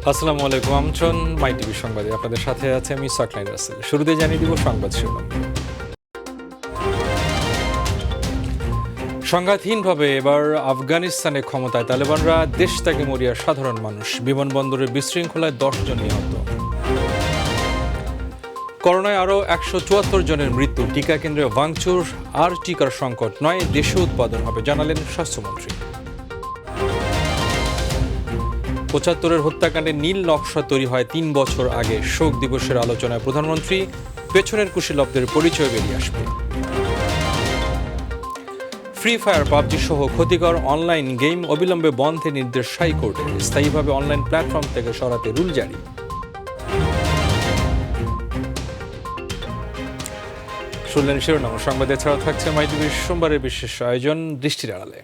আসসালামু আলাইকুম, আমন্ত্রণ মাই টিভি সংবাদে। আপনাদের সাথে আছে আমি সাকলাইন রাসেল। শুরুতে জানিয়ে দিব সংবাদ শিরোনাম। সংঘাতহীনভাবে এবার আফগানিস্তানে ক্ষমতায় তালেবানরা, দেশ ত্যাগে মরিয়া সাধারণ মানুষ, বিমানবন্দরে বিশৃঙ্খলায় 10 জন নিহত। করোনায় আরও 174 জনের মৃত্যু, টিকা কেন্দ্রে ভাঙচুর, আর টিকার সংকট নয়, দেশে উৎপাদন হবে জানালেন স্বাস্থ্যমন্ত্রী। 75-এর হত্যাকাণ্ডে নীল নকশা তৈরি হয় 3 বছর আগে, শোক দিবসের আলোচনায় প্রধানমন্ত্রী, পেছনের কুশীলবদের পরিচয় বেরিয়ে আসবে। ফ্রি ফায়ার, পাবজি সহ ক্ষতিকর অনলাইন গেম অবিলম্বে বন্ধের নির্দেশ হাইকোর্টের, স্থায়ীভাবে অনলাইন প্ল্যাটফর্ম থেকে সরাতে রুল জারি। শুনলেন শিরোনাম। সংবাদ এছাড়াও থাকছে মাই টিভির সোমবারের বিশেষ আয়োজন দৃষ্টির আড়ালে।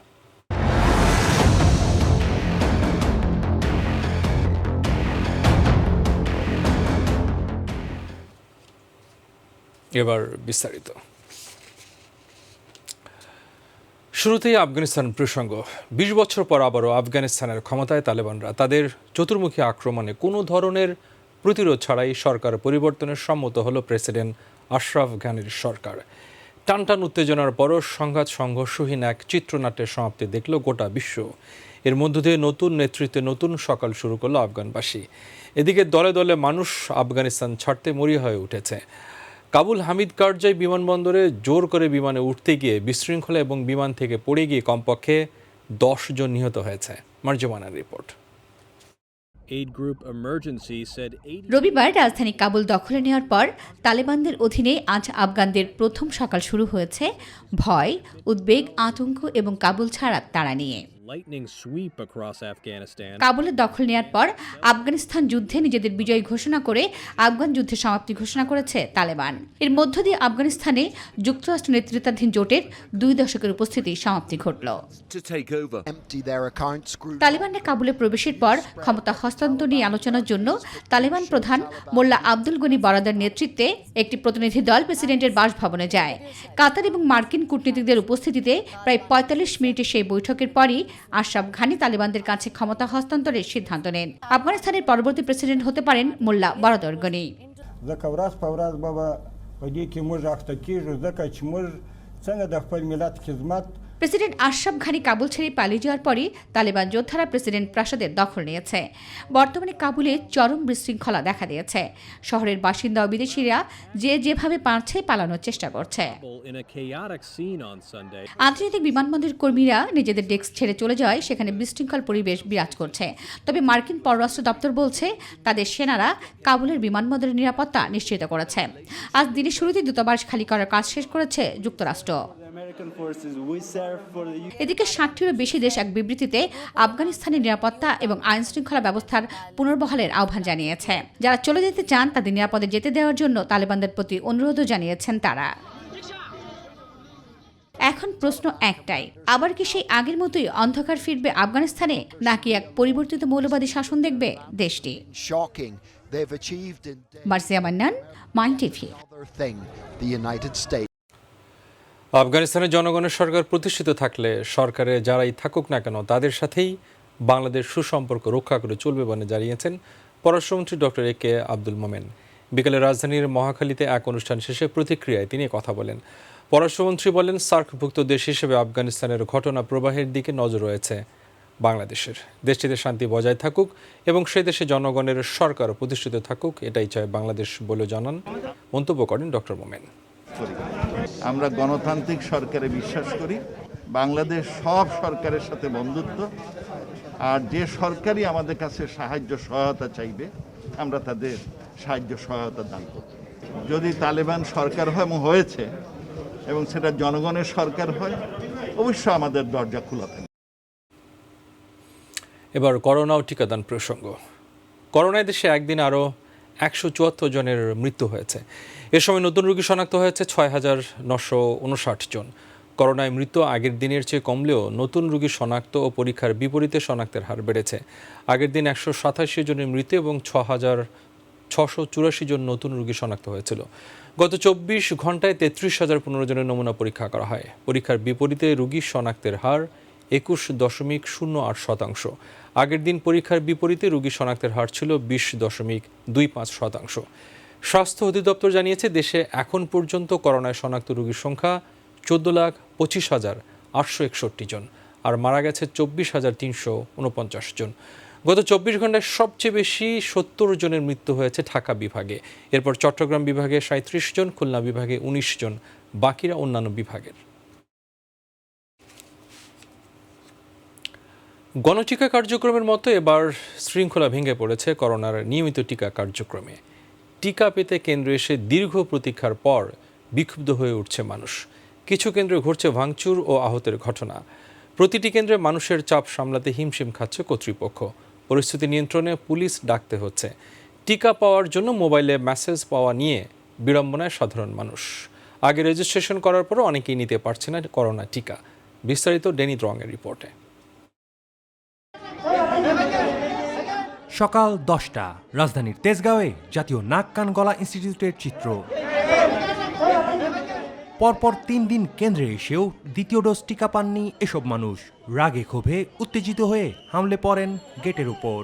এবার বিস্তারিত। শুরুতেই আফগানিস্তান প্রসঙ্গ। 20 বছর পর আবারও আফগানিস্তানের ক্ষমতায় তালেবানরা। তাদের চতুর্মুখী আক্রমণে কোনো ধরনের প্রতিরোধ ছাড়াই সরকার পরিবর্তনের সম্মত হলো প্রেসিডেন্ট আশরাফ ঘানির সরকার। টানটান উত্তেজনার পরও সংঘাত সংঘর্ষহীন এক চিত্রনাট্যের সমাপ্তি দেখল গোটা বিশ্ব। এর মধ্য দিয়ে নতুন নেতৃত্বে নতুন সকাল শুরু করলো আফগানবাসী। এদিকে দলে দলে মানুষ আফগানিস্তান ছাড়তে মরিয়া হয়ে উঠেছে। কাবুল হামিদ কারজাই বিমানবন্দরে জোর করে বিমানে উঠতে গিয়ে বিশৃঙ্খলা এবং বিমান থেকে পড়ে গিয়ে কমপক্ষে 10 জন নিহত হয়েছে। মার্জমানার রিপোর্ট। রবিবার রাজধানী কাবুল দখলে নেওয়ার পর তালেবানদের অধীনে আজ আফগানদের প্রথম সকাল শুরু হয়েছে ভয়, উদ্বেগ, আতঙ্ক এবং কাবুল ছাড়ার তাড়া নিয়ে। কাবুলের দখল নেওয়ার পর আফগানিস্তান যুদ্ধে নিজেদের বিজয় ঘোষণা করে আফগান যুদ্ধের সমাপ্তি ঘোষণা করেছে তালেবান। এর মধ্য দিয়ে আফগানিস্তানে যুক্তরাষ্ট্র নেতৃত্বাধীন জোটের 2 দশকের উপস্থিতি সমাপ্তি ঘটল। তালেবানরা কাবুলে প্রবেশের পর ক্ষমতা হস্তান্তর নিয়ে আলোচনার জন্য তালেবান প্রধান মোল্লা আব্দুল গনি বারাদার নেতৃত্বে একটি প্রতিনিধি দল প্রেসিডেন্টের বাসভবনে যায়। কাতার এবং মার্কিন কূটনীতিকদের উপস্থিতিতে প্রায় 45 মিনিটের সেই বৈঠকের পরই আশরাফ ঘানি তালেবানদের কাছে ক্ষমতা হস্তান্তরের সিদ্ধান্ত নেন। আফগানিস্তানের পরবর্তী প্রেসিডেন্ট হতে পারেন মোল্লা বারাদার গনি। প্রেসিডেন্ট আশরাফ ঘানি কাবুল ছেড়ে পালিয়ে যাওয়ার পরই তালেবান যোদ্ধারা প্রেসিডেন্ট প্রাসাদের দখল নিয়েছে। বর্তমানে কাবুলে চরম বিশৃঙ্খলা দেখা দিয়েছে। শহরের বাসিন্দা ও বিদেশিরা যেভাবে পারছে পালানোর চেষ্টা করছে। আন্তর্জাতিক বিমানবন্দরের কর্মীরা নিজেদের ডেস্ক ছেড়ে চলে যাওয়ায় সেখানে বিশৃঙ্খল পরিবেশ বিরাজ করছে। তবে মার্কিন পররাষ্ট্র দপ্তর বলছে তাদের সেনারা কাবুলের বিমানবন্দরের নিরাপত্তা নিশ্চিত করেছে। আজ দিনের শুরুতেই দূতাবাস খালি করার কাজ শেষ করেছে যুক্তরাষ্ট্র। এদিকে 60টিরও বেশি দেশ এক বিবৃতিতে আফগানিস্তানের নিরাপত্তা এবং আইন শৃঙ্খলা ব্যবস্থার পুনর্বহালের আহ্বান জানিয়েছে। যারা চলে যেতে চান তাদের নিরাপদে যেতে দেওয়ার জন্য তালেবানদের প্রতি অনুরোধও জানিয়েছেন তারা। এখন প্রশ্ন একটাই, আবার কি সেই আগের মতোই অন্ধকার ফিরবে আফগানিস্তানে, নাকি এক পরিবর্তিত মৌলবাদী শাসন দেখবে দেশটি? মার্জিয়া মান্নান, মাই টিভি। আফগানিস্তানের জনগণের সরকার প্রতিষ্ঠিত থাকলে সরকারে যারাই থাকুক না কেন তাদের সাথেই বাংলাদেশ সুসম্পর্ক রক্ষা করে চলবে বলে জানিয়েছেন পররাষ্ট্রমন্ত্রী ডক্টর এ কে আব্দুল মোমেন। বিকেলে রাজধানীর মহাখালীতে এক অনুষ্ঠান শেষে প্রতিক্রিয়ায় তিনি কথা বলেন। পররাষ্ট্রমন্ত্রী বলেন, সার্কভুক্ত দেশ হিসেবে আফগানিস্তানের ঘটনা প্রবাহের দিকে নজর রয়েছে বাংলাদেশের। দেশটিতে শান্তি বজায় থাকুক এবং সেই দেশে জনগণের সরকার প্রতিষ্ঠিত থাকুক, এটাই চায় বাংলাদেশ বলে জানান মন্তব্য করেন ডক্টর মোমেন। আমরা গণতান্ত্রিক সরকারে বিশ্বাস করি। বাংলাদেশ সব সরকারের সাথে বন্ধুত্ব, আর যে সরকারই আমাদের কাছে সাহায্য সহায়তা চাইবে আমরা তাদের সাহায্য সহায়তা দান করব। যদি তালেবান সরকার হয় এবং হয়েছে এবং সেটা জনগণের সরকার হয়, অবশ্যই আমাদের দরজা খোলা থাকে। এবার করোনা ও টিকাদান প্রসঙ্গ। করোনায় দেশে একদিন আরও 174 জনের মৃত্যু হয়েছে। এ সময় নতুন রোগী শনাক্ত হয়েছে 6,959 জন। করোনায় মৃত্যু আগের দিনের চেয়ে কমলেও নতুন রোগী শনাক্ত ও পরীক্ষার বিপরীতে শনাক্তের হার বেড়েছে। আগের দিন 187 জনের মৃত্যু এবং 6,684 জন নতুন রোগী শনাক্ত হয়েছিল। গত 24 ঘন্টায় 33,015 জনের নমুনা পরীক্ষা করা হয়। পরীক্ষার বিপরীতে রোগী শনাক্তের হার 21.08%। আগের দিন পরীক্ষার বিপরীতে রোগী শনাক্তের হার ছিল 20.25%। স্বাস্থ্য অধিদপ্তর জানিয়েছে দেশে এখন পর্যন্ত করোনায় শনাক্ত রোগীর সংখ্যা 14,25,861 জন, আর মারা গেছে 24,349 জন। গত 24 ঘন্টায় সবচেয়ে বেশি 70 জনের মৃত্যু হয়েছে ঢাকা বিভাগে, এরপর চট্টগ্রাম বিভাগে 37 জন, খুলনা বিভাগে 19 জন, বাকিরা অন্যান্য বিভাগের। গণটিকা কার্যক্রমের মতো এবার শৃঙ্খলা ভেঙে পড়েছে করোনার নিয়মিত টিকা কার্যক্রমে। টিকা পেতে কেন্দ্রে এসে দীর্ঘ প্রতীক্ষার পর বিক্ষুব্ধ হয়ে উঠছে মানুষ। কিছু কেন্দ্রে ঘটছে ভাঙচুর ও আহতের ঘটনা। প্রতিটি কেন্দ্রে মানুষের চাপ সামলাতে হিমশিম খাচ্ছে কর্তৃপক্ষ। পরিস্থিতি নিয়ন্ত্রণে পুলিশ ডাকতে হচ্ছে। টিকা পাওয়ার জন্য মোবাইলে মেসেজ পাওয়া নিয়ে বিড়ম্বনায় সাধারণ মানুষ। আগে রেজিস্ট্রেশন করার পরও অনেকেই নিতে পারছে না করোনা টিকা। বিস্তারিত ডেনি দ্রংয়ের রিপোর্টে। সকাল 10টা, রাজধানীর তেজগাঁওয়ে জাতীয় নাক কান গলা ইনস্টিটিউটের চিত্র। পরপর 3 দিন কেন্দ্রে এসেও দ্বিতীয় ডোজ টিকা পাননি এসব মানুষ। রাগে ক্ষোভে উত্তেজিত হয়ে হামলে পড়েন গেটের উপর।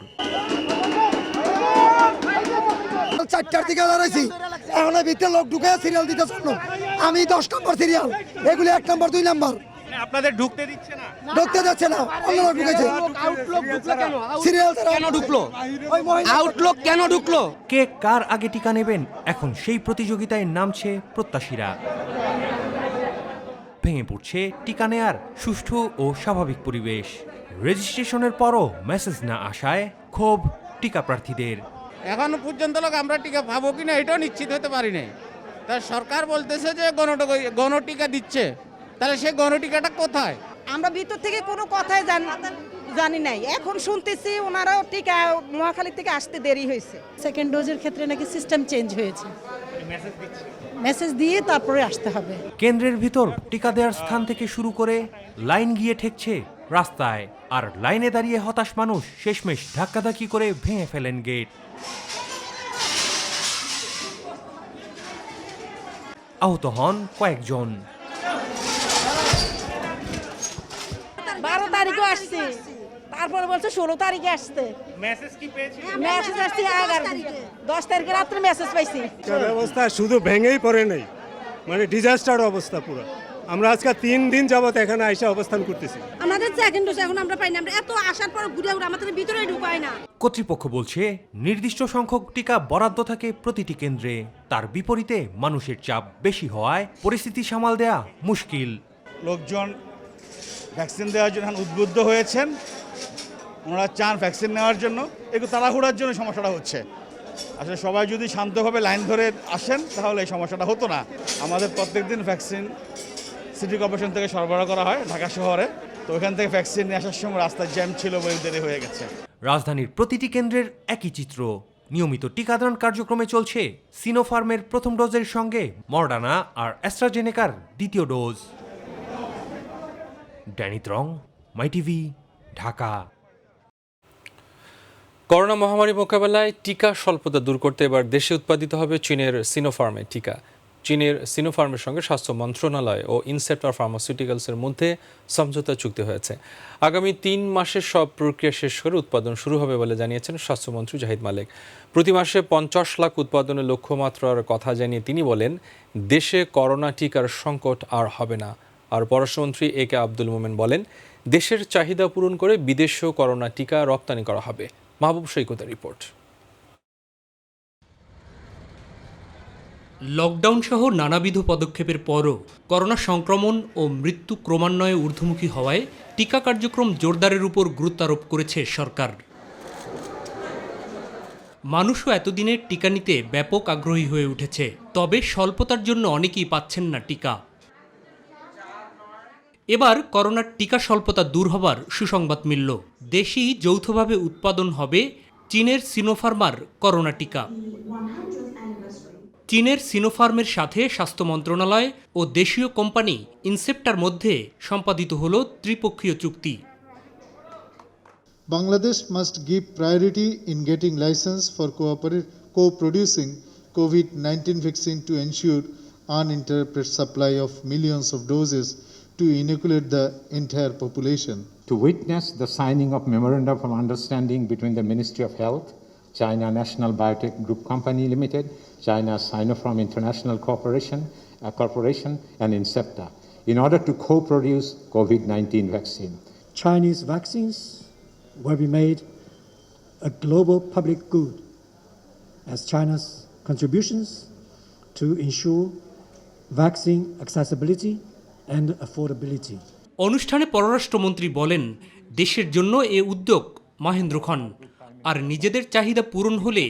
4টার দিকে দাঁড়াইছি, এখন ভিতরে লোক ঢুকে সিরিয়াল দিতে জন্য। আমি 10 নম্বর সিরিয়াল, এগুলি 1 নম্বর 2 নম্বর। আপনাদের ঢুকতে দিচ্ছে না? ঢুকতে যাচ্ছে না, অন্য লোক ঢুকেছে। সিরিয়াল কেন ঢুকলো? আউটলুক কেন ঢুকলো? কে কার আগে টিকা নেবেন, এখন সেই প্রতিযোগিতায় নামছে প্রত্যাশীরা। ভেঙে পড়ছে টিকা নেয়ার সুষ্ঠু ও স্বাভাবিক পরিবেশ। রেজিস্ট্রেশনের পরও মেসেজ না আসায় ক্ষোভ টিকা প্রার্থীদের। এখনো পর্যন্ত লোক আমরা টিকা পাবো কিনা এটাও নিশ্চিত হতে পারি নাই। তা সরকার বলতেছে যে গণটিকা দিচ্ছে, তাহলে সেই গণটিকাটা কোথায়? আমরা ভিতর থেকে কোনো কথাই জানি নাই, এখন শুনতেছি ওনারাও টিকা মহাখালী থেকে আসতে দেরি হয়েছে। সেকেন্ড ডোজের ক্ষেত্রে নাকি সিস্টেম চেঞ্জ হয়েছে, মেসেজ দিয়ে তারপরে আসতে হবে। কেন্দ্রের ভিতর টিকা দেওয়ার স্থান থেকে শুরু করে লাইন গিয়ে ঠেকছে রাস্তায়, আর লাইনে দাঁড়িয়ে হতাশ মানুষ শেষমেশ ধাক্কাধাক্কি করে ভেঙে ফেলেন গেট। আহত হন কয়েকজন। 12 তারিখও আসছে, তারপরে বলছে 16 তারিখে আসতে। মেসেজ কি পেয়েছি? মেসেজ আসছে 10 তারিখে রাত্রে মেসেজ পাইছি। অবস্থা শুধু ভেঙেই পড়ে নেই, মানে ডিজাস্টার অবস্থা পুরো। আমরা আজকে 3 দিন যাবত এখানে আইসা অবস্থান করতেছি। আমাদের সেকেন্ড ডোজ এখন আমরা পাই না, আমরা এত আসার পর ঘুরে ঘুরে আমাদের ভিতরে ঢুকায় না। কর্তৃপক্ষ বলছে নির্দিষ্ট সংখ্যক টিকা বরাদ্দ থাকে প্রতিটি কেন্দ্রে। তার বিপরীতে মানুষের চাপ বেশি হওয়ায় পরিস্থিতি সামাল দেয়া মুশকিল। লোকজন ভ্যাকসিন দেওয়ার জন্য উদ্বুদ্ধ হয়েছেন, ওনারা চান ভ্যাকসিন নেওয়ার জন্য। একটু তাড়াহুড়ার জন্য সমস্যাটা হচ্ছে। আসলে সবাই যদি শান্তভাবে লাইন ধরে আসেন তাহলে এই সমস্যাটা হতো না। আমাদের প্রত্যেকদিন ভ্যাকসিন সিটি কর্পোরেশন থেকে সরবরাহ করা হয় ঢাকা শহরে, তো ওইখান থেকে ভ্যাকসিন নিয়ে আসার সময় রাস্তায় জ্যাম ছিল বলে দেরি হয়ে গেছে। রাজধানীর প্রতিটি কেন্দ্রের একই চিত্র। নিয়মিত টিকাদান কার্যক্রমে চলছে সিনোফার্মের প্রথম ডোজের সঙ্গে মডার্না আর অ্যাস্ট্রাজেনেকার দ্বিতীয় ডোজ। ড্যানি ত্রং, মাই টিভি, ঢাকা। করোনা মহামারী মোকাবেলায় টিকা স্বল্পতা দূর করতে এবার দেশে উৎপাদিত হবে চীনের সিনোফার্মের টিকা। চীনের সিনোফার্মের সঙ্গে স্বাস্থ্য মন্ত্রণালয় ও ইনসেপ্টার ফার্মাসিউটিক্যালসের মধ্যে সমঝোতা চুক্তি হয়েছে। আগামী 3 মাসের সব প্রক্রিয়া শেষ করে উৎপাদন শুরু হবে বলে জানিয়েছেন স্বাস্থ্যমন্ত্রী জাহিদ মালেক। প্রতি মাসে 50 লাখ উৎপাদনের লক্ষ্যমাত্রার কথা জানিয়ে তিনি বলেন, দেশে করোনা টিকার সংকট আর হবে না। আর পররাষ্ট্রমন্ত্রী এ কে আব্দুল মোমেন বলেন, দেশের চাহিদা পূরণ করে বিদেশেও করোনা টিকা রপ্তানি করা হবে। মাহবুব সৈকতের রিপোর্ট। লকডাউন সহ নানাবিধ পদক্ষেপের পরও করোনা সংক্রমণ ও মৃত্যু ক্রমান্বয়ে ঊর্ধ্বমুখী হওয়ায় টিকা কার্যক্রম জোরদারের উপর গুরুত্ব আরোপ করেছে সরকার। মানুষও এতদিনে টিকা নিতে ব্যাপক আগ্রহী হয়ে উঠেছে, তবে স্বল্পতার জন্য অনেকেই পাচ্ছেন না টিকা। এবার করোনার টিকা স্বল্পতা দূর হবার সুসংবাদ মিলল। দেশি যৌথভাবে উৎপাদন হবে চীনের সিনোফার্মার করোনা টিকা। চীনের সিনোফার্মের সাথে স্বাস্থ্য মন্ত্রণালয় ও দেশীয় কোম্পানি ইনসেপ্টার মধ্যে সম্পাদিত হল ত্রিপক্ষীয় চুক্তি। Bangladesh must give priority in getting license for co-producing COVID-19 vaccine to ensure uninterrupted supply of millions of doses to inoculate the entire population. To witness the signing of Memorandum of Understanding between the Ministry of Health, China National Biotech Group Company Limited, China Sinopharm International Corporation, and Incepta in order to co-produce COVID-19 vaccine. Chinese vaccines will be made a global public good as China's contributions to ensure vaccine accessibility and affordability. অনুষ্ঠানে পররাষ্ট্রমন্ত্রী বলেন, দেশের জন্য এ উদ্যোগ মহেন্দ্রক্ষণ, আর নিজেদের চাহিদা পূরণ হলে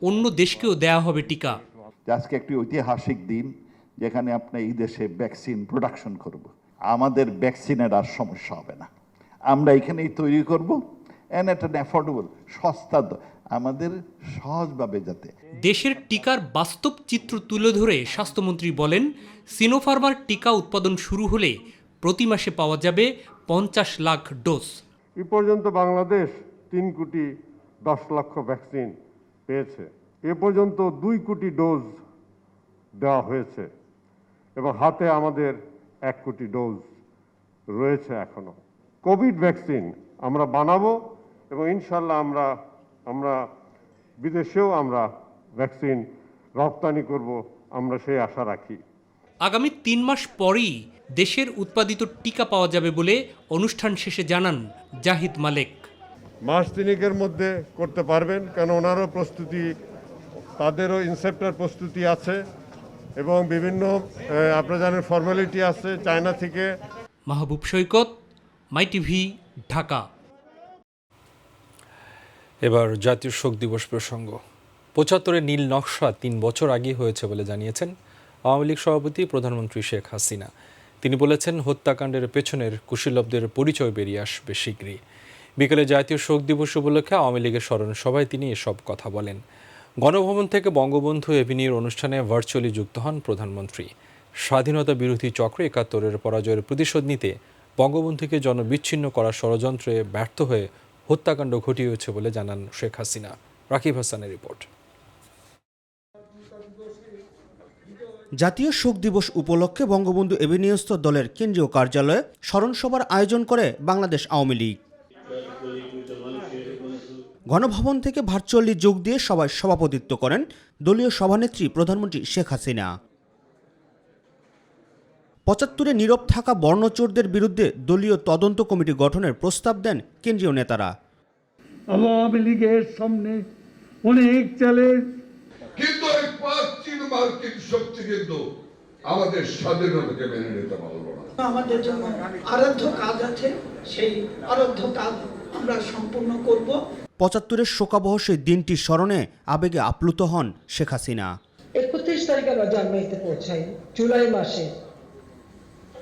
অন্য দেশকেও দেয়া হবে টিকা। আজকে একটি ঐতিহাসিক দিন যেখানে আপনি এই দেশে ভ্যাকসিন প্রোডাকশন করব। আমাদের ভ্যাকসিনের আর সমস্যা হবে না, আমরা এখানেই তৈরি করব এন্ড এট অ্যান অ্যাফোর্ডেবল, সস্তা, আমাদের সহজভাবে যাতে। দেশের টিকার বাস্তব চিত্র তুলে ধরে স্বাস্থ্যমন্ত্রী বলেন, সিনোফার্মার টিকা উৎপাদন শুরু হলে প্রতি মাসে পাওয়া যাবে 50 লাখ ডোজ। এ পর্যন্ত বাংলাদেশ 3 কোটি 10 লক্ষ ভ্যাকসিন পেয়েছে। এ পর্যন্ত 2 কোটি ডোজ দেওয়া হয়েছে এবং হাতে আমাদের 1 কোটি ডোজ রয়েছে এখনো। কোভিড ভ্যাকসিন আমরা বানাবো এবং ইনশাল্লাহ আমরা বিদেশেও আমরা ভ্যাকসিন রপ্তানি করব, আমরা সেই আশা রাখি। আগামী 3 মাস পরেই দেশের উৎপাদিত টিকা পাওয়া যাবে বলে অনুষ্ঠান শেষে জানান জাহিদ মালেক। মাস তিনেকের মধ্যে করতে পারবেন, কারণ ওনারও প্রস্তুতি, তাদেরও ইনসেপ্টার প্রস্তুতি আছে এবং বিভিন্ন আপনারা জানেন ফর্মালিটি আছে চায়না থেকে। মাহবুব সৈকত, মাই টিভি, ঢাকা। এবার জাতীয় শোক দিবস প্রসঙ্গ। 75-এর নীল নকশা 3 বছর আগে হয়েছে বলে জানিয়েছেন আওয়ামী লীগ সভাপতি প্রধানমন্ত্রী শেখ হাসিনা। তিনি বলেছেন, হত্যাকাণ্ডের পেছনের কুশীলবদের পরিচয় বেরিয়ে আসবে শীঘ্রই। বিকেলে জাতীয় শোক দিবস উপলক্ষে আওয়ামী লীগের স্মরণ সভায় তিনি এসব কথা বলেন। গণভবন থেকে বঙ্গবন্ধু এভিনিউর অনুষ্ঠানে ভার্চুয়ালি যুক্ত হন প্রধানমন্ত্রী। স্বাধীনতা বিরোধী চক্র 71-এর পরাজয়ের প্রতিশোধ নিতে বঙ্গবন্ধুকে জনবিচ্ছিন্ন করার ষড়যন্ত্রে ব্যর্থ হয়ে হত্যাকাণ্ড ঘটিয়েছে বলে জানান শেখ হাসিনা। রাকিব হাসানের রিপোর্ট। জাতীয় শোক দিবস উপলক্ষে বঙ্গবন্ধু এভিনিউস্থ দলের কেন্দ্রীয় কার্যালয়ে স্মরণ সভার আয়োজন করে বাংলাদেশ আওয়ামী লীগ। গণভবন থেকে ভার্চুয়ালি যোগ দিয়ে সভায় সভাপতিত্ব করেন দলীয় সভানেত্রী প্রধানমন্ত্রী শেখ হাসিনা। 75-এ নীরব থাকা বর্ণচোরদের বিরুদ্ধে দলীয় তদন্ত কমিটি গঠনের প্রস্তাব দেন কেন্দ্রীয় নেতারা। আওয়ামী লীগের সামনে অনেক চ্যালেঞ্জ, কিন্তু এই পশ্চিম মার্কিন শক্তি কিন্তু আমাদের স্বাধীনতাকে মেনে নিতে পারল না। আমাদের জন্য আরাধ্য কাজ আছে, সেই আরাধ্য কাজ আমরা সম্পূর্ণ করব। 75-এর শোকাবহ সেই দিনটি স্মরণে আবেগে আপ্লুত হন শেখ হাসিনা। 31 তারিখে আমরা জানুয়ারিতে পৌঁছাই, জুলাই মাসে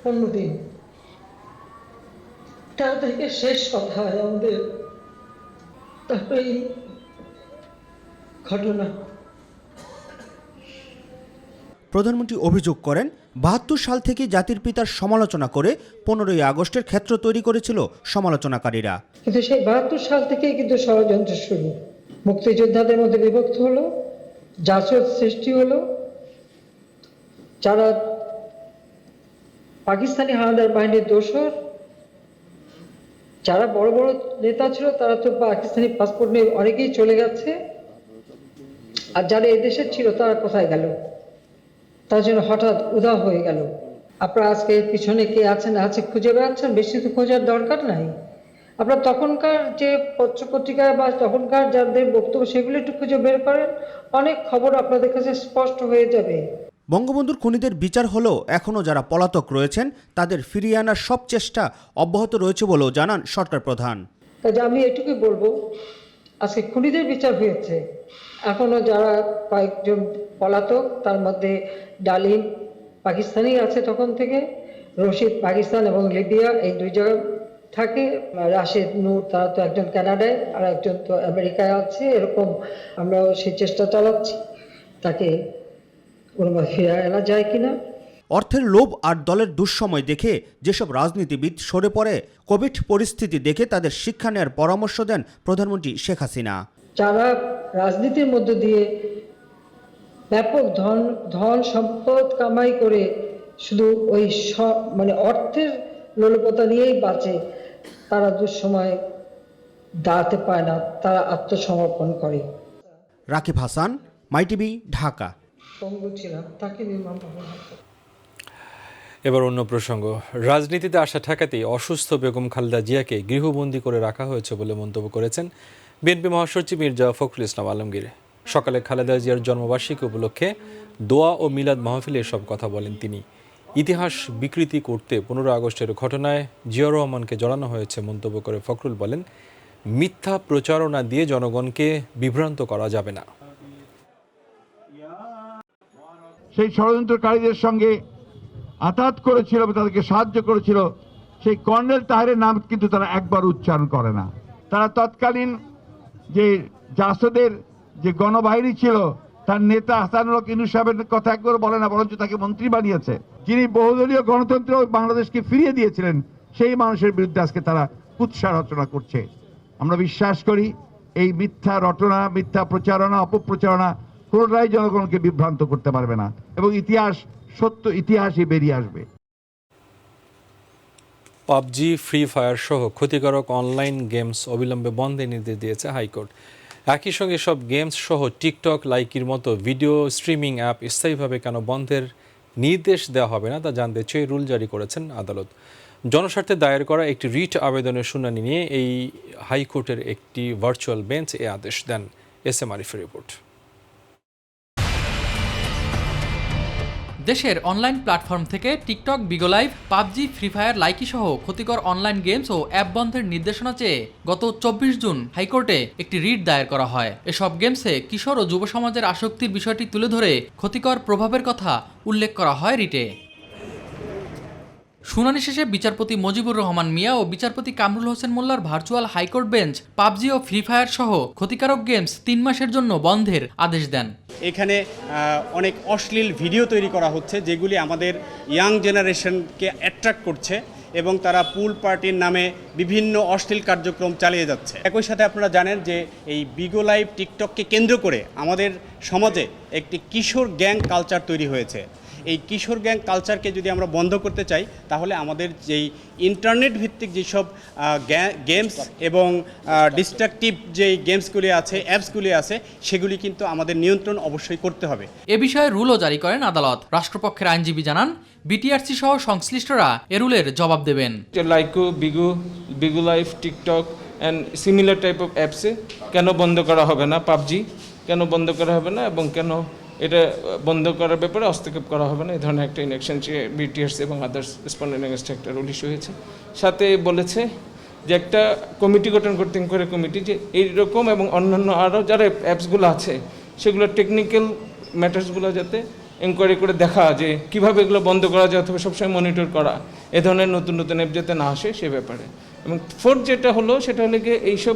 15 দিন, 13 তারিখে শেষ কথা হয় আমাদের। তারপরে এই ঘটনা। প্রধানমন্ত্রী অভিযোগ করেন, 72 সাল থেকে জাতির পিতার সমালোচনা করে 15ই আগস্টের ক্ষেত্র তৈরি করেছিল সমালোচনাকারীরা। কিন্তু সেই 72 সাল থেকেই কিন্তু ষড়যন্ত্র শুরু। মুক্তিযোদ্ধাদের মধ্যে বিভক্ত হলো, জাসদ সৃষ্টি হলো, যারা পাকিস্তানি হানাদার বাহিনীর দোসর, যারা বড় বড় নেতা ছিল তারা তো পাকিস্তানি পাসপোর্ট নিয়ে অনেকেই চলে গেছে, আর যারা এদেশের ছিল তারা কোথায় গেল, তার জন্য হঠাৎ উধাও হয়ে গেল। আপনারা আজকে এর পিছনে কে আছেন আছে খুঁজে বেড়াচ্ছেন, বেশি তো খোঁজার দরকার নাই। আপনারা তখনকার যে পত্রপত্রিকায় বা তখনকার যাদের বক্তব্য সেগুলো একটু খুঁজে বের করেন, অনেক খবর আপনাদের কাছে স্পষ্ট হয়ে যাবে। বঙ্গবন্ধুর খুনিদের বিচার হলেও এখনও যারা পলাতক রয়েছেন তাদের ফিরিয়ে আনার সব চেষ্টা অব্যাহত রয়েছে বলেও জানান সরকার প্রধান। কাজে আমি এটুকুই বলবো, আজকে খুনিদের বিচার হয়েছে, এখনো যারা কয়েকজন পলাতক, তার মধ্যে ডালিম পাকিস্তানি আছে তখন থেকে, রশিদ পাকিস্তান এবং লিবিয়া এই 2 জায়গায় থাকে, রাশেদ নূর তারা তো একজন কানাডায় আর একজন তো আমেরিকায় আছে। এরকম আমরাও সেই চেষ্টা চালাচ্ছি তাকে কোনোভাবে ফিরে আনা যায় কিনা। অর্থের লোভ আর দলের দুঃসময় দেখে যেসব রাজনীতিবিদ সরে পড়ে, কোভিড পরিস্থিতি দেখে তাদের শিক্ষা নেওয়ার পরামর্শ দেন প্রধানমন্ত্রী শেখ হাসিনা। যারা রাজনীতির মধ্য দিয়ে ব্যাপক ধন সম্পদ কামাই করে শুধু ওই মানে অর্থের লোলুপতা নিয়েই বাঁচে, তারা দুঃসময় দাঁড়াতে পায় না, তারা আত্মসমর্পণ করে। রাকিব হাসান, মাই টিভি, ঢাকা। পঙ্গু ছিলাম, তাকে নির্মম এবার অন্য প্রসঙ্গ, রাজনীতিতে আসা ঠেকাতেই অসুস্থ বেগম খালেদা জিয়াকে গৃহবন্দী করে রাখা হয়েছে বলে মন্তব্য করেছেন বিএনপি মহাসচিব মির্জা ফখরুল ইসলাম আলমগীর। সকালে খালেদা জিয়ার জন্মবার্ষিকী উপলক্ষে দোয়া ও মিলাদ মাহফিলে এসব কথা বলেন তিনি। ইতিহাস বিকৃতি করতে 15 আগস্টের ঘটনায় জিয়াউর রহমানকে জড়ানো হয়েছে মন্তব্য করে ফখরুল বলেন, মিথ্যা প্রচারণা দিয়ে জনগণকে বিভ্রান্ত করা যাবে না। সেই ষড়যন্ত্রকারীদের সঙ্গে আতাত করেছিল, তাদেরকে সাহায্য করেছিল, সেই কর্নেল তাহেরের নাম কিন্তু তারা একবার উচ্চারণ করে না। তারা তৎকালীন যে জাসদের যে গণবাহিনী ছিল, তার নেতা হাসানুল হক ইনু সাহেবের কথা একবার বলে না, বরঞ্চ তাকে মন্ত্রী বানিয়েছে। যিনি বহুদলীয় গণতন্ত্র বাংলাদেশকে ফিরিয়ে দিয়েছিলেন, সেই মানুষের বিরুদ্ধে আজকে তারা কুৎসা রচনা করছে। আমরা বিশ্বাস করি এই মিথ্যা রটনা, মিথ্যা প্রচারণা, অপপ্রচারণা কোনোটাই জনগণকে বিভ্রান্ত করতে পারবে না, এবং ইতিহাস, সত্য ইতিহাসই বেরিয়ে আসবে। পাবজি, ফ্রি ফায়ার সহ ক্ষতিকারক অনলাইন গেমস অবিলম্বে বন্ধের নির্দেশ দিয়েছে হাইকোর্ট। একই সঙ্গে সব গেমস সহ টিকটক, লাইকির মতো ভিডিও স্ট্রিমিং অ্যাপ স্থায়ীভাবে কেন বন্ধের নির্দেশ দেওয়া হবে না তা জানতে চেয়ে রুল জারি করেছেন আদালত। জনস্বার্থে দায়ের করা একটি রিট আবেদনের শুনানি নিয়ে এই হাইকোর্টের একটি ভার্চুয়াল বেঞ্চ এ আদেশ দেন। এস এম আরিফের রিপোর্ট। দেশের অনলাইন প্ল্যাটফর্ম থেকে TikTok, Bigo Live, PUBG, Free Fire, Likee সহ ক্ষতিকর অনলাইন গেমস ও অ্যাপ বন্ধের নির্দেশনা চেয়ে গত 24 জুন হাইকোর্টে একটি রিট দায়ের করা হয়। এসব গেমসে কিশোর ও যুব সমাজের আসক্তির বিষয়টি তুলে ধরে ক্ষতিকর প্রভাবের কথা উল্লেখ করা হয় রিটে। শুনানি শেষে বিচারপতি মজিবুর রহমান মিয়া ও বিচারপতি কামরুল হোসেন মোল্লার ভার্চুয়াল হাইকোর্ট বেঞ্চ পাবজি ও ফ্রি ফায়ার সহ ক্ষতিকারক গেমস 3 মাসের জন্য বন্ধের আদেশ দেন। এখানে অনেক অশ্লীল ভিডিও তৈরি করা হচ্ছে, যেগুলি আমাদের ইয়াং জেনারেশনকে অ্যাট্রাক্ট করছে এবং তারা পুল পার্টির নামে বিভিন্ন অশ্লীল কার্যক্রম চালিয়ে যাচ্ছে। একই সাথে আপনারা জানেন যে এই বিগো লাইভ, টিকটককে কেন্দ্র করে আমাদের সমাজে একটি কিশোর গ্যাং কালচার তৈরি হয়েছে। এই কিশোর গ্যাং কালচারকে যদি আমরা বন্ধ করতে চাই, তাহলে আমাদের যেই ইন্টারনেট ভিত্তিক যেসব গেমস এবং ডিস্ট্রাকটিভ যেই গেমসগুলি আছে, অ্যাপসগুলি আছে, সেগুলি কিন্তু আমাদের নিয়ন্ত্রণ অবশ্যই করতে হবে। এ বিষয়ে রুলও জারি করেন আদালত। রাষ্ট্রপক্ষের আইনজীবী জানান, বিটিআরসি সহ সংশ্লিষ্টরা এ রুলের জবাব দেবেন। Likee, Bigo Live, TikTok and similar type of অ্যাপসে কেন বন্ধ করা হবে না, পাবজি কেন বন্ধ করা হবে না, এবং কেন এটা বন্ধ করার ব্যাপারে হস্তক্ষেপ করা হবে না, এই ধরনের একটা ইলেকশন বিটিআরসি এবং আদার্স রেসপন্ডেন্ট এগেইনস্ট একটা রুল ইস্যু হয়েছে। সাথে বলেছে যে একটা কমিটি গঠন করতে, ইনকোয়ারি কমিটি, যে এইরকম এবং অন্যান্য আরও যারা অ্যাপসগুলো আছে সেগুলো টেকনিক্যাল ম্যাটার্সগুলো যাতে ইনকোয়ারি করে দেখা যে কীভাবে এগুলো বন্ধ করা যায়, অথবা সবসময় মনিটর করা, এ ধরনের নতুন নতুন অ্যাপ যাতে না আসে সে ব্যাপারে। এবং ফোর্থ যেটা হলো সেটা হলো গিয়ে এইসব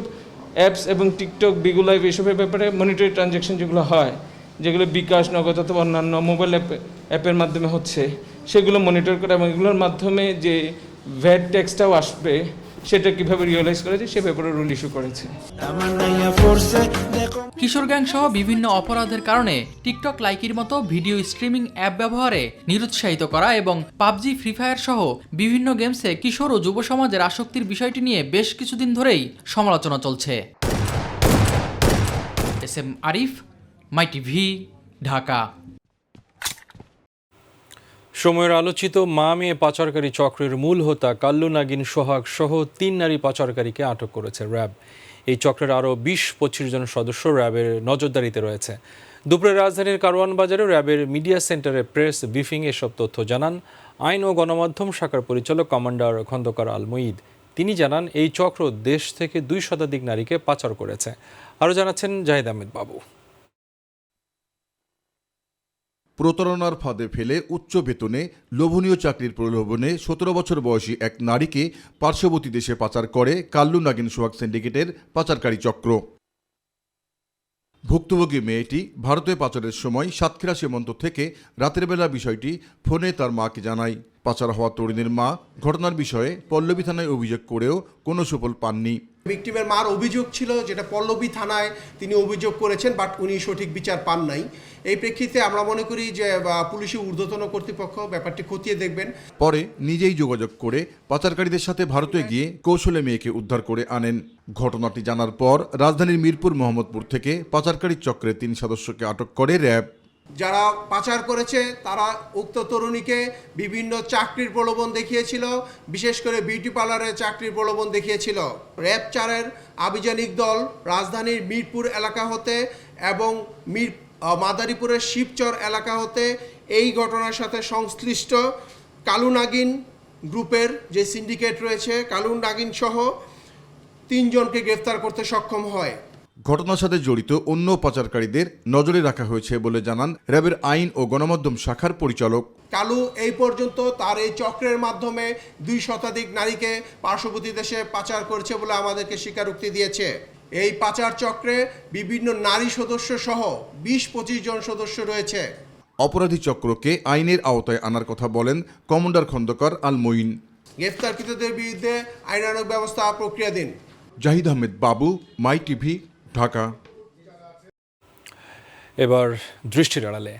অ্যাপস এবং টিকটক, বিগো লাইভ এইসবের ব্যাপারে মনিটরি ট্রানজ্যাকশন যেগুলো হয়, যেগুলো বিকাশ, নগদ অথবা অন্যান্য মোবাইল অ্যাপের মাধ্যমে হচ্ছে, সেগুলো মনিটর করা এবং এগুলোর মাধ্যমে যে ভ্যাট ট্যাক্সটাও আসবে সেটা কিভাবে রিয়েলাইজ করা যায় সে ব্যাপারে রুল ইস্যু করেছে। কিশোর গ্যাং সহ বিভিন্ন অপরাধের কারণে টিকটক, লাইকির মতো ভিডিও স্ট্রিমিং অ্যাপ ব্যবহারে নিরুৎসাহিত করা এবং পাবজি, ফ্রি ফায়ার সহ বিভিন্ন গেমসে কিশোর ও যুব সমাজের আসক্তির বিষয়টি নিয়ে বেশ কিছুদিন ধরেই সমালোচনা চলছে। এস এম আরিফ, মাই টিভি, ঢাকা। সময়ের আলোচিত মা মেয়ে পাচারকারী চক্রের মূল হোতা কাল্লু নাগিন সোহাগ সহ 3 নারী পাচারকারীকে আটক করেছে র্যাব। এই চক্রের আরও 20-25 জন সদস্য র্যাবের নজরদারিতে রয়েছে। দুপুরে রাজধানীর কারওয়ান বাজারে র্যাবের মিডিয়া সেন্টারে প্রেস ব্রিফিং এসব তথ্য জানান আইন ও গণমাধ্যম শাখার পরিচালক কমান্ডার খন্দকার আল মুঈদ। তিনি জানান, এই চক্র দেশ থেকে 2 শতাধিক নারীকে পাচার করেছে। আরও জানাচ্ছেন জাহিদ আহমেদ বাবু। প্রতারণার ফাঁদে ফেলে উচ্চ বেতনে লোভনীয় চাকরির প্রলোভনে 17 বছর বয়সী এক নারীকে পার্শ্ববর্তী দেশে পাচার করে কাল্লু নাগিন সোহাগ সিন্ডিকেটের পাচারকারী চক্র। ভুক্তভোগী মেয়েটি ভারতে পাচারের সময় সাতক্ষীরা সীমান্ত থেকে রাতের বেলা বিষয়টি ফোনে তার মাকে জানায়। পাচার হওয়া তরুণীর মা ঘটনার বিষয়ে পল্লবী থানায় অভিযোগ করেও কোনো সুফল পাননি। ভিকটিমের মার অভিযোগ ছিল যেটা পল্লবী থানায় তিনি অভিযোগ করেছেন, বাট উনি সঠিক বিচার পান নাই। এই প্রেক্ষিতে আমরা মনে করি যে পুলিশের ঊর্ধ্বতন কর্তৃপক্ষ ব্যাপারটি খতিয়ে দেখবেন। পরে নিজেই যোগাযোগ করে পাচারকারীদের সাথে ভারতে গিয়ে কৌশলে মেয়েকে উদ্ধার করে আনেন। ঘটনাটি জানার পর রাজধানীর মিরপুর মোহাম্মদপুর থেকে পাচারকারী চক্রের 3 সদস্যকে আটক করে র্যাব। যারা পাচার করেছে তারা উক্ত তরুণীকে বিভিন্ন চাকরির প্রলোভন দেখিয়েছিল, বিশেষ করে বিউটি পার্লারের চাকরির প্রলোভন দেখিয়েছিল। র্যাব 4-এর আভিযানিক দল রাজধানীর মিরপুর এলাকা হতে এবং মাদারীপুরের শিবচর এলাকা হতে এই ঘটনার সাথে সংশ্লিষ্ট কালু নাগিন গ্রুপের যে সিন্ডিকেট রয়েছে, কালু নাগিন সহ 3 জনকে গ্রেফতার করতে সক্ষম হয়। ঘটনার সাথে জড়িত অন্য পাচারকারীদের নজরে রাখা হয়েছে বলে জানান র্যাবের আইন ও গণমাধ্যম শাখার পরিচালক। কালু এই পর্যন্ত তার এই চক্রের মাধ্যমে 2 শতাধিক নারীকে পার্শ্ববর্তী দেশে পাচার করেছে বলে আমাদেরকে স্বীকারোক্তি দিয়েছে। এই পাচার চক্রে বিভিন্ন নারী সদস্য সহ 20-25 জন সদস্য রয়েছে। অপরাধী চক্রকে আইনের আওতায় আনার কথা বলেন কমান্ডার খন্দকার আল মঈন। গ্রেফতারকৃতদের বিরুদ্ধে আইনানুগ ব্যবস্থা প্রক্রিয়াধীন। জাহিদ আহমেদ বাবু, মাই টিভি, ঢাকা। এবার দৃষ্টির আড়ালে।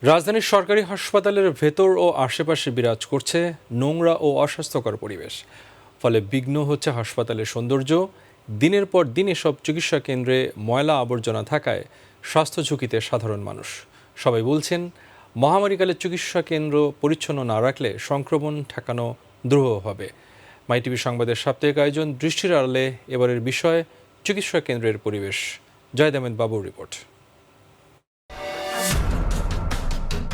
রাজধানীর সরকারি হাসপাতালের ভেতর ও আশেপাশে বিরাজ করছে নোংরা ও অস্বাস্থ্যকর পরিবেশ। ফলে বিঘ্ন হচ্ছে হাসপাতালের সৌন্দর্য। দিনের পর দিন এসব চিকিৎসা কেন্দ্রে ময়লা আবর্জনা থাকায় স্বাস্থ্য ঝুঁকিতে সাধারণ মানুষ। সবাই বলছেন, মহামারীকালে চিকিৎসা কেন্দ্র পরিচ্ছন্ন না রাখলে সংক্রমণ ঠেকানো দুরূহ হবে। মাই টিভি সংবাদের সাপ্তাহিক আয়োজন দৃষ্টির আড়ালে এবারের বিষয় চিকিৎসা কেন্দ্রের পরিবেশ। জাহিদ আহমেদ বাবুর রিপোর্ট।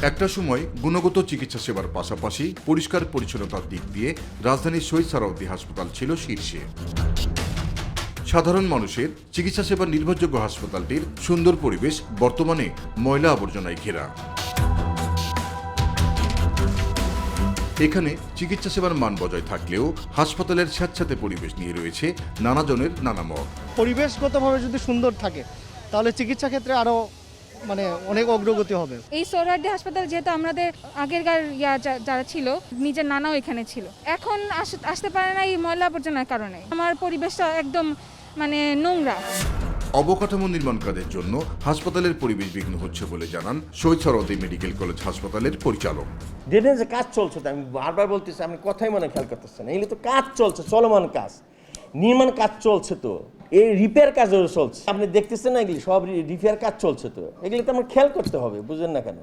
একটা সময় গুণগত চিকিৎসা সেবার পাশাপাশি পরিষ্কার পরিচ্ছন্নতার দিক দিয়ে রাজধানীর শহীদ সারাউদ্দিন হাসপাতাল ছিল শীর্ষে। সাধারণ মানুষের চিকিৎসা সেবার নির্ভরযোগ্য হাসপাতালটির সুন্দর পরিবেশ বর্তমানে ময়লা আবর্জনায় ঘেরা। এখানে চিকিৎসা সেবার মান বজায় থাকলেও হাসপাতালের স্যাঁতস্যাঁতে পরিবেশ নিয়ে রয়েছে নানা জনের নানা মত। পরিবেশগতভাবে যদি সুন্দর থাকে তাহলে চিকিৎসা ক্ষেত্রে আরো অনেক অগ্রগতি হবে। এই সোহরাওয়ার্দী হাসপাতাল যেহেতু আমাদের আগেরকার যারা ছিল নিজের নানাও এখানে ছিল, এখন আসতে পারে না এই ময়লা আবর্জনার কারণে। আমার পরিবেশটা একদম নোংরা। অবকাঠামো নির্মাণ কাজের জন্য হাসপাতালের পরিবেশ বিঘ্ন হচ্ছে বলে জানান শহীদ সারাউদ্দিন মেডিকেল কলেজ হাসপাতালের পরিচালক। ড্রেনেজে কাজ চলছে, তো আমি বারবার বলতেছি, আপনি কথাই খেয়াল করতেছেন। এগুলো তো কাজ চলছে, চলমান কাজ, নির্মাণ কাজ চলছে, তো এই রিপেয়ার কাজও চলছে। আপনি দেখতেছেন না, এগুলি সব রিপেয়ার কাজ চলছে, তো এগুলি তো আমার খেয়াল করতে হবে, বুঝেন না কেন?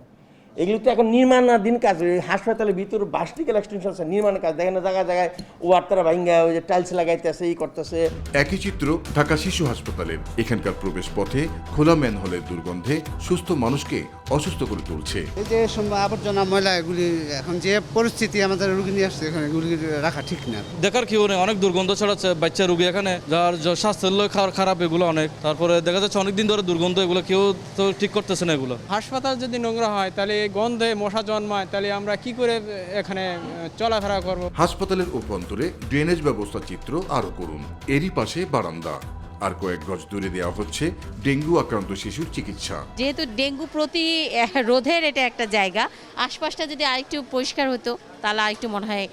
এগুলো তো এখন নির্মাণাধীন কাজ। হাসপাতালের ভিতরে ভার্টিক্যাল এক্সটেনশন নির্মাণের কাজ, দেখেন না জায়গায় জায়গায় ওয়ার্তারা ভাঙ্গা ওই যে টাইলস লাগাইতেছে, এই করতেছে। একই চিত্র ঢাকা শিশু হাসপাতালের। এখানকার প্রবেশ পথে খোলা ম্যানহোলের দুর্গন্ধে সুস্থ মানুষকে অসুস্থ করে তুলছে। এই যে আবর্জনা ময়লা এগুলি এখন যে পরিস্থিতি আমাদের রোগী নিয়ে আসছে, এখানে এগুলি রাখা ঠিক না। দেখার কি অনেক দুর্গন্ধ ছড়াচ্ছে, বাচ্চা রোগী এখানে যার স্বাস্থ্যের খারাপ এগুলো অনেক। তারপরে দেখা যাচ্ছে অনেকদিন ধরে দুর্গন্ধ, এগুলো কেউ তো ঠিক করতেছে না। এগুলো হাসপাতাল যদি নোংরা হয় তাহলে গন্ধে মশা জন্মায়, তাহলে আমরা কি করে এখানে চলাফেরা করব? হাসপাতালের অভ্যন্তরে ড্রেনেজ ব্যবস্থা চিত্র আরো করুন। এরই পাশে বারান্দা, আর কয়েক গজ দূরে দেওয়া হচ্ছে ডেঙ্গু আক্রান্ত শিশুর চিকিৎসা। যেহেতু ডেঙ্গু প্রতিরোধের এটা একটা জায়গা, আশপাশটা যদি আরেকটু পরিষ্কার হতো তাহলে আরেকটু মনে হয়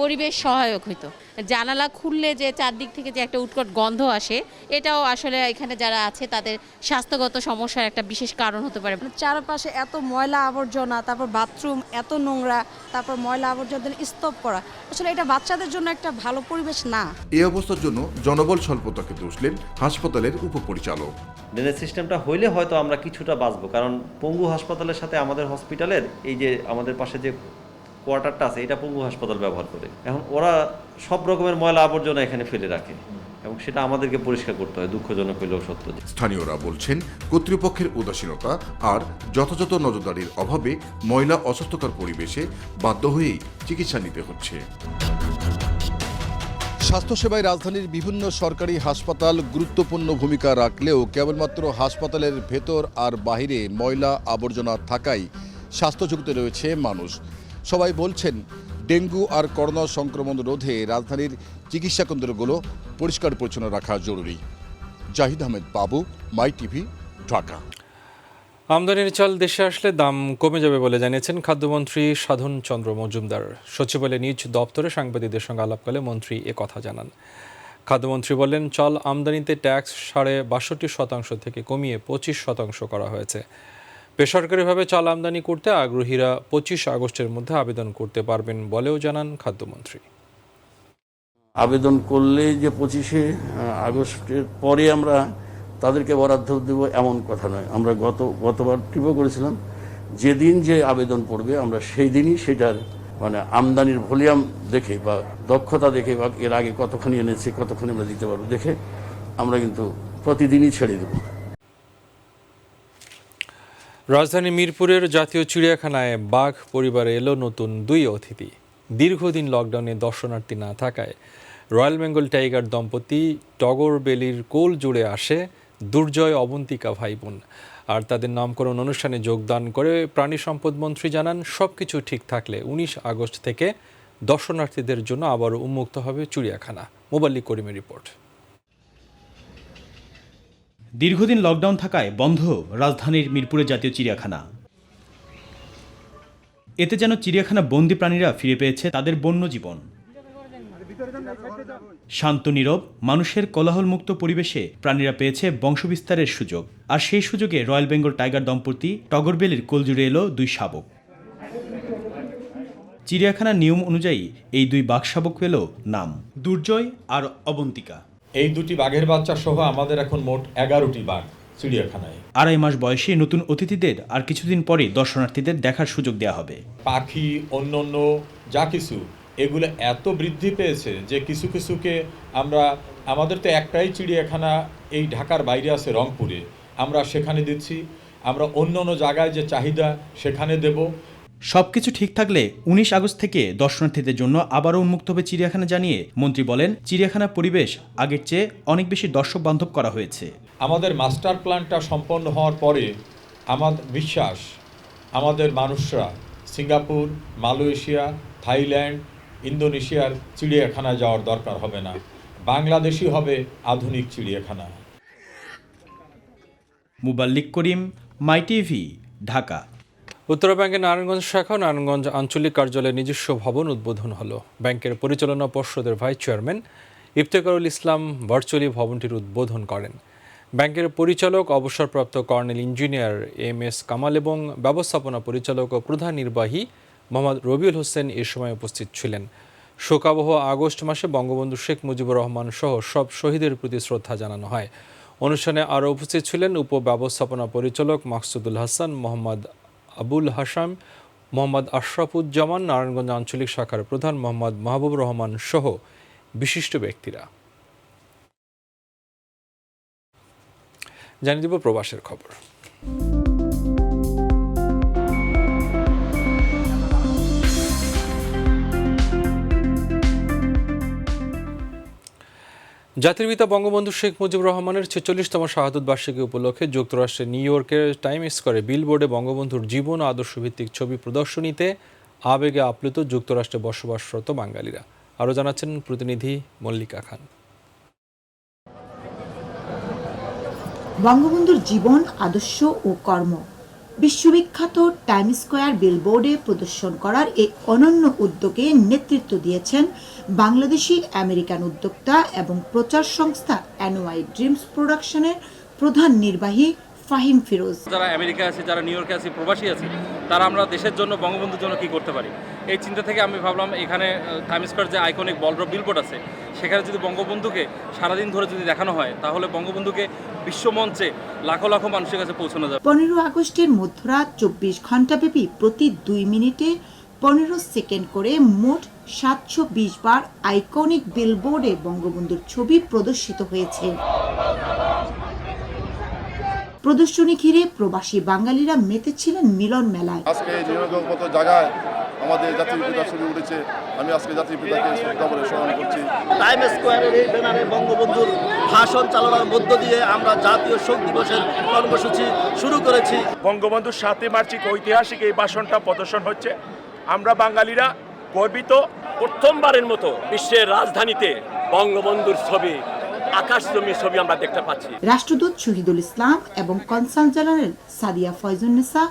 পরিবেশ সহায়ক হতো। জানালা খুললে যে চারদিক থেকে যে একটা উৎকট গন্ধ আসে, এটাও আসলে এখানে যারা আছে তাদের স্বাস্থ্যগত সমস্যার একটা বিশেষ কারণ হতে পারে। চারপাশে এত ময়লা আবর্জনা, তারপর বাথরুম এত নোংরা, তারপর ময়লা আবর্জনা স্তব করা, আসলে এটা বাচ্চাদের জন্য একটা ভালো পরিবেশ না। এই অবস্থার জন্য জনবল স্বল্পতাকে দোষলেন হাসপাতালের উপপরিচালক। ড্রেনেজ সিস্টেমটা হইলে হয়তো আমরা কিছুটা বাঁচবো, কারণ পঙ্গু হাসপাতালের সাথে আমাদের হসপিটালের এই যে আমাদের পাশে যে কোয়ার্টারটা আছে, এটা পঙ্গু হাসপাতাল ব্যবহার করে। এখন ওরা সব রকমের ময়লা আবর্জনা এখানে ফেলে রাখে এবং সেটা আমাদেরকে পরিষ্কার করতে হয়, দুঃখজনক হইলেও সত্য। স্থানীয়রা বলছেন, কর্তৃপক্ষের উদাসীনতা আর যথাযথ নজরদারির অভাবে ময়লা অস্বাস্থ্যকর পরিবেশে বাধ্য হয়েই চিকিৎসা নিতে হচ্ছে। স্বাস্থ্যসেবায় রাজধানীর বিভিন্ন সরকারি হাসপাতাল গুরুত্বপূর্ণ ভূমিকা রাখলেও কেবলমাত্র হাসপাতালের ভেতর আর বাহিরে ময়লা আবর্জনা থাকায় স্বাস্থ্য ঝুঁকিতে রয়েছে মানুষ। সবাই বলছেন, ডেঙ্গু আর করোনা সংক্রমণ রোধে রাজধানীর চিকিৎসা কেন্দ্রগুলো পরিষ্কার পরিচ্ছন্ন রাখা জরুরি। জাহিদ আহমেদ বাবু, মাই টিভি, ঢাকা। আমদানির চাল দেশে আসলে দাম কমে যাবে বলে জানিয়েছেন খাদ্যমন্ত্রী সাধন চন্দ্র মজুমদার। সচিবালয়ে নিজ দপ্তরে সাংবাদিকদের সঙ্গে আলাপকালে মন্ত্রী একথা জানান। খাদ্যমন্ত্রী বললেন, চাল আমদানিতে ট্যাক্স ৬২.৫% থেকে কমিয়ে ২৫% করা হয়েছে। বেসরকারিভাবে চাল আমদানি করতে আগ্রহীরা ২৫ আগস্টের মধ্যে আবেদন করতে পারবেন বলেও জানান খাদ্যমন্ত্রী। আবেদন করলে যে ২৫শে আগস্টের পরে আমরা তাদেরকে বরাদ্দ দেব এমন কথা নয়। আমরা গতবার ট্রিপও করেছিলাম, যেদিন যে আবেদন পড়বে আমরা সেই দিনই সেটার আমদানির ভলিউম দেখে বা দক্ষতা দেখে বা এর আগে কতখানি এনেছে কতখানি আমরা দিতে পারবো দেখে আমরা কিন্তু প্রতিদিনই ছেড়ে দেব। রাজধানী মিরপুরের জাতীয় চিড়িয়াখানায় বাঘ পরিবারে এলো নতুন 2 অতিথি। দীর্ঘদিন লকডাউনে দর্শনার্থী না থাকায় রয়্যাল বেঙ্গল টাইগার দম্পতি টগর বেলির কোল জুড়ে আসে দুর্জয় অবন্তিকা ভাই বোন। আর তাদের নামকরণ অনুষ্ঠানে যোগদান করে প্রাণী সম্পদ মন্ত্রী জানান, সবকিছু ঠিক থাকলে 19 আগস্ট থেকে দর্শনার্থীদের জন্য আবারও উন্মুক্ত হবে চিড়িয়াখানা। মোবাল্লিক করিমের রিপোর্ট। দীর্ঘদিন লকডাউন থাকায় বন্ধ রাজধানীর মিরপুরের জাতীয় চিড়িয়াখানা। এতে যেন চিড়িয়াখানা বন্দি প্রাণীরা ফিরে পেয়েছে তাদের বন্য জীবন। শান্ত নীরব মানুষের কোলাহলমুক্ত পরিবেশে প্রাণীরা পেয়েছে বংশবিস্তারের সুযোগ। আর সেই সুযোগে রয়্যাল বেঙ্গল টাইগার দম্পতি টগরবেলির কোল জুড়ে এলো 2 শাবক। চিড়িয়াখানার নিয়ম অনুযায়ী এই 2 বাঘ শাবক পেল নাম দুর্জয় আর অবন্তিকা। এই 2টি বাঘের বাচ্চা সহ আমাদের এখন মোট 11টি বাঘ চিড়িয়াখানায়। 2.5 মাস বয়সী নতুন অতিথিদের আর কিছুদিন পরে দর্শনার্থীদের দেখার সুযোগ দেওয়া হবে। পাখি অন্যান্য যা কিছু এগুলো এত বৃদ্ধি পেয়েছে যে কিছুকে আমরা, আমাদের তো একটাই চিড়িয়াখানা এই ঢাকার বাইরে আছে রংপুরে, আমরা সেখানে দিচ্ছি। আমরা অন্যান্য জায়গায় যে চাহিদা সেখানে দেব। সবকিছু ঠিক থাকলে 19 আগস্ট থেকে দর্শনার্থীদের জন্য আবারও উন্মুক্ত হবে চিড়িয়াখানা জানিয়ে মন্ত্রী বলেন, চিড়িয়াখানার পরিবেশ আগের চেয়ে অনেক বেশি দর্শক বান্ধব করা হয়েছে। আমাদের মাস্টার প্ল্যানটা সম্পন্ন হওয়ার পরে আমাদের বিশ্বাস আমাদের মানুষরা সিঙ্গাপুর, মালয়েশিয়া, থাইল্যান্ড, ইন্দোনেশিয়ার চিড়িয়াখানায় যাওয়ার দরকার হবে না। বাংলাদেশই হবে আধুনিক চিড়িয়াখানা। মুবাল্লিক করিম, মাই টিভি, ঢাকা। উত্তরা ব্যাংকের নারায়ণগঞ্জ শাখা ও নারায়ণগঞ্জ আঞ্চলিক কার্যালয়ের নিজস্ব ভবন উদ্বোধন হলো। ব্যাংকের পরিচালনা পর্ষদের ভাইস চেয়ারম্যান ইফতেখারুল ইসলাম ভার্চুয়ালি ভবনটির উদ্বোধন করেন। ব্যাংকের পরিচালক অবসরপ্রাপ্ত কর্নেল ইঞ্জিনিয়ার MS কামাল এবং ব্যবস্থাপনা পরিচালক ও প্রধান নির্বাহী মোহাম্মদ রবিউল হোসেন এ সময় উপস্থিত ছিলেন। শোকাবহ আগস্ট মাসে বঙ্গবন্ধু শেখ মুজিবুর রহমান সহ সব শহীদের প্রতি শ্রদ্ধা জানানো হয়। অনুষ্ঠানে আরও উপস্থিত ছিলেন উপব্যবস্থাপনা পরিচালক মাকসুদুল হাসান, মোহাম্মদ আবুল হাসাম, মোহাম্মদ আশরাফুজ্জামান, নারায়ণগঞ্জ আঞ্চলিক শাখার প্রধান মোহাম্মদ মাহবুব রহমান সহ বিশিষ্ট ব্যক্তিরা। জানিয়ে দিব প্রবাসের খবর। জাতির পিতা বঙ্গবন্ধু শেখ মুজিবুর রহমানের 46তম শাহাদত বার্ষিকী উপলক্ষে যুক্তরাষ্ট্রের নিউ ইয়র্কের টাইম স্কোয়ারে বিলবোর্ডে বঙ্গবন্ধুর জীবন ও আদর্শভিত্তিক ছবি প্রদর্শনীতে আবেগে আপ্লুত যুক্তরাষ্ট্রে বসবাসরত বাঙালিরা। আরও জানাচ্ছেন প্রতিনিধি মল্লিকা খান। বঙ্গবন্ধুর জীবন, আদর্শ ও কর্ম বিশ্ববিখ্যাত টাইম স্কোয়ার বিলবোর্ডে প্রদর্শন করার এই অনন্য উদ্যোগে নেতৃত্ব দিয়েছেন বাংলাদেশি আমেরিকান উদ্যোক্তা এবং প্রচার সংস্থা NY ড্রিমস প্রোডাকশনের প্রধান নির্বাহী ফাহিম ফিরোজ। যারা আমেরিকা আছে, যারা নিউ ইয়র্কে আছে, প্রবাসী আছে, তারা আমরা দেশের জন্য বঙ্গবন্ধুর জন্য কি করতে পারি, এই চিন্তা থেকে আমি ভাবলাম এখানে টাইম স্কোয়ার যে আইকনিক বলরব বিলবোর্ড আছে সেখানে যদি বঙ্গবন্ধুকে সারাদিন ধরে যদি দেখানো হয় তাহলে বঙ্গবন্ধুকে বিশ্বমঞ্চে লাখো লাখো মানুষের কাছে পৌঁছানো যাবে। 15 আগস্টের মধ্যরাত 24 ঘণ্টাব্যাপী প্রতি 2 মিনিটে 15 সেকেন্ড করে মোট 720 বার আইকনিক বিলবোর্ডে বঙ্গবন্ধুর ছবি প্রদর্শিত হয়েছে। প্রদর্শনী ঘিরে প্রবাসী বাঙালিরা মেতেছিলেন মিলন মেলায়। আজকে নিয়োগের মতো জায়গায় আমাদের জাতির পিতা ছবি উঠেছে, আমি আজকে জাতির পিতাকে শ্রদ্ধা করে স্মরণ করছি। টাইম স্কোয়ারের এই ব্যানারে বঙ্গবন্ধুর ভাষণ চালানোর মধ্য দিয়ে আমরা জাতীয় শোক দিবসের কর্মসূচি শুরু করেছি। বঙ্গবন্ধুর 7 মার্চে ঐতিহাসিক এই ভাষণটা প্রদর্শন হচ্ছে। আমরা বাঙালিরা গর্বিত। প্রথমবারের মতো বিশ্বের রাজধানীতে বঙ্গবন্ধুর ছবি আকাশ জমির ছবি আমরা দেখতে পাচ্ছি। রাষ্ট্রদূত শহীদুল ইসলাম এবং কনসাল জেনারেল সাদিয়া ফয়জুন্নেসা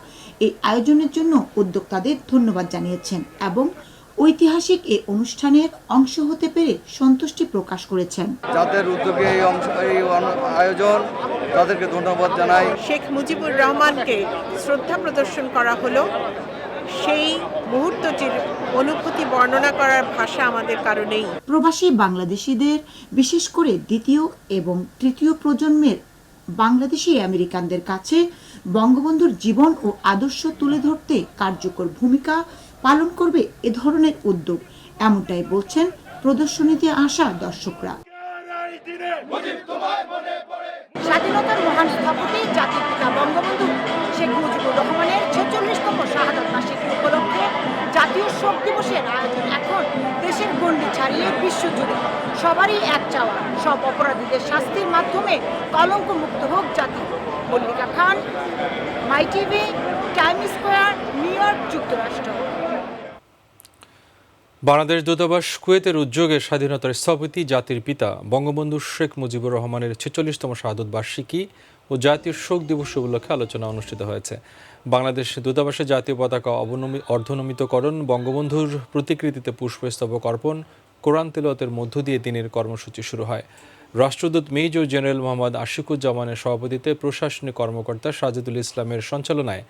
এই আয়োজনের জন্য উদ্যোক্তাদের ধন্যবাদ জানিয়েছেন এবং ঐতিহাসিক এই অনুষ্ঠানের অংশ হতে পেরে সন্তুষ্টি প্রকাশ করেছেন। যাদের উদ্যোগে এই আয়োজন তাদেরকে ধন্যবাদ জানাই। শেখ মুজিবুর রহমানকে শ্রদ্ধা প্রদর্শন করা হলো, সেই মুহূর্তটির অনুভূতি বর্ণনা করার ভাষা আমাদের কারো নেই। প্রবাসী বাংলাদেশিদের বিশেষ করে দ্বিতীয় এবং তৃতীয় প্রজন্মের বাংলাদেশি আমেরিকানদের কাছে বঙ্গবন্ধুর জীবন ও আদর্শ তুলে ধরতে কার্যকর ভূমিকা পালন করবে এ ধরনের উদ্যোগ, এমনটাই বলছেন প্রদর্শনীতে আসা দর্শকরা। স্বাধীনতার মহান স্থপতি জাতির পিতা বঙ্গবন্ধু শেখ মুজিবুর রহমানের 46তম শাহাদাত বার্ষিকী উপলক্ষে জাতীয় শোক দিবসের আয়োজন এখন দেশের গণ্ডি ছাড়িয়ে বিশ্বজুড়ে। সবারই এক চাওয়া, সব অপরাধীদের শাস্তির মাধ্যমে কলঙ্ক মুক্ত হোক জাতি। Mallika Khan, My TV, Times Square, New York, যুক্তরাষ্ট্র। বাংলাদেশ দূতাবাস কুয়েতের উদ্যোগে স্বাধীনতার স্থপতি জাতির পিতা বঙ্গবন্ধু শেখ মুজিবুর রহমানের 46তম শাহাদত বার্ষিকী ও জাতীয় শোক দিবস উপলক্ষে আলোচনা অনুষ্ঠিত হয়েছে। বাংলাদেশ দূতাবাসে জাতীয় পতাকা অর্ধনমিতকরণ, বঙ্গবন্ধুর প্রতিকৃতিতে পুষ্পস্তবক অর্পণ, কোরআন তেলাওয়াতের মধ্য দিয়ে দিনের কর্মসূচি শুরু হয়। রাষ্ট্রদূত মেজর জেনারেল মোহাম্মদ আশিকুজ্জামানের সভাপতিত্বে প্রশাসনিক কর্মকর্তা সাজিদুল ইসলামের সঞ্চালনায়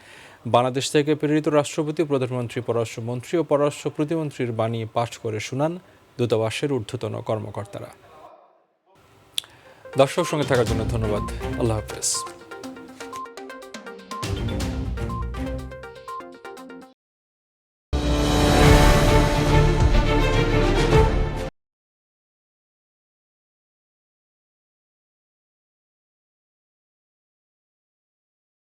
বাংলাদেশ থেকে প্রেরিত রাষ্ট্রপতি, প্রধানমন্ত্রী, পররাষ্ট্রমন্ত্রী ও পররাষ্ট্র প্রতিমন্ত্রীর বাণী পাঠ করে শোনান দূতাবাসের ঊর্ধ্বতন কর্মকর্তারা। দর্শক সঙ্গে থাকার জন্য ধন্যবাদ। আল্লাহ হাফেজ।